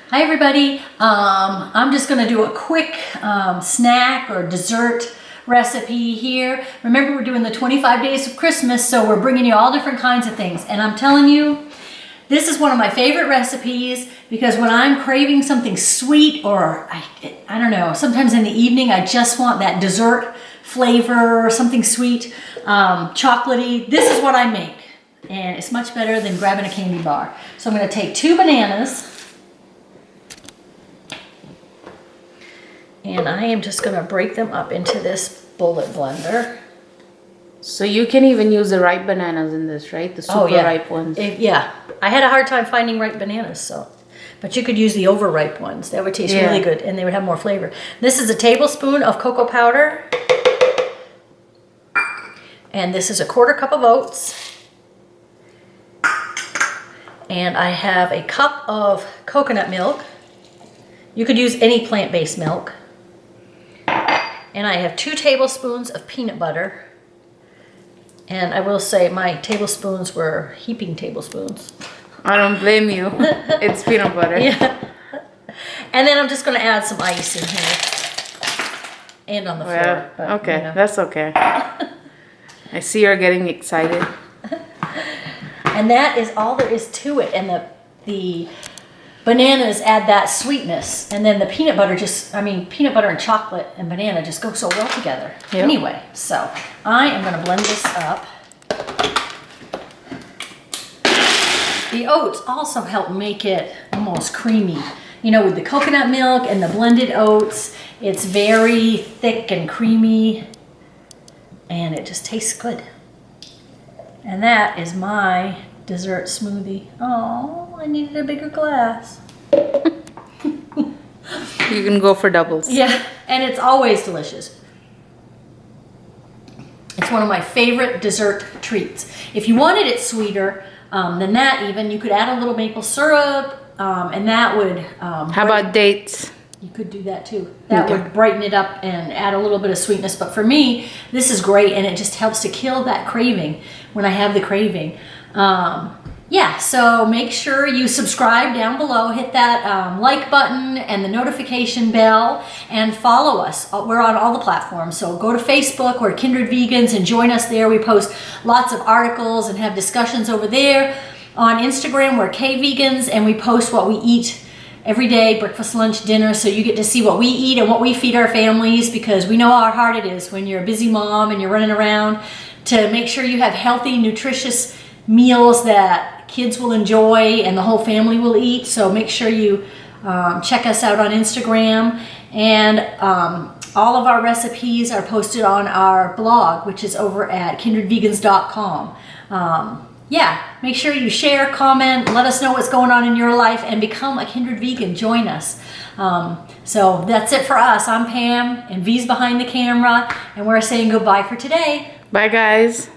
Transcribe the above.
Hi everybody. I'm just going to do a quick snack or dessert recipe here. Remember, we're doing the 25 days of Christmas, so we're bringing you all different kinds of things. And I'm telling you, this is one of my favorite recipes because when I'm craving something sweet or I don't know, sometimes in the evening I just want that dessert flavor or something sweet, chocolatey. This is what I make. And it's much better than grabbing a candy bar. So I'm going to take 2 bananas. And I am just going to break them up into this bullet blender. So you can even use the ripe bananas in this, right? The super ripe ones. Yeah. I had a hard time finding ripe bananas, so. But you could use the overripe ones. That would taste really good, and they would have more flavor. This is a tablespoon of cocoa powder. And this is a 1/4 cup of oats. And I have a cup of coconut milk. You could use any plant-based milk. And I have 2 tablespoons of peanut butter. And I will say my tablespoons were heaping tablespoons. I don't blame you. It's peanut butter. Yeah. And then I'm just going to add some ice in here. And on the floor. But, okay, you know. That's okay. I see you're getting excited. And that is all there is to it. And the bananas add that sweetness. And then the peanut butter peanut butter and chocolate and banana just go so well together. Yep. Anyway, so I am going to blend this up. The oats also help make it almost creamy. You know, with the coconut milk and the blended oats, it's very thick and creamy. And it just tastes good. And that is my dessert smoothie. Oh, I needed a bigger glass. You can go for doubles. Yeah, and it's always delicious. It's one of my favorite dessert treats. If you wanted it sweeter than that even, you could add a little maple syrup, and that would... How about dates? You could do that too. That would brighten it up and add a little bit of sweetness. But for me, this is great, and it just helps to kill that craving when I have the craving. Yeah, so make sure you subscribe down below, hit that like button and the notification bell, and follow us. We're on all the platforms, so go to Facebook, we're Kindred Vegans, and join us there. We post lots of articles and have discussions over there. On Instagram, we're K-Vegans, and we post what we eat every day, breakfast, lunch, dinner, so you get to see what we eat and what we feed our families, because we know how hard it is when you're a busy mom and you're running around to make sure you have healthy, nutritious meals that kids will enjoy and the whole family will eat. So make sure you check us out on Instagram. And all of our recipes are posted on our blog, which is over at kindredvegans.com. Yeah, make sure you share, comment, let us know what's going on in your life, and become a Kindred Vegan. Join us. So that's it for us. I'm Pam, and V's behind the camera, and we're saying goodbye for today. Bye, guys.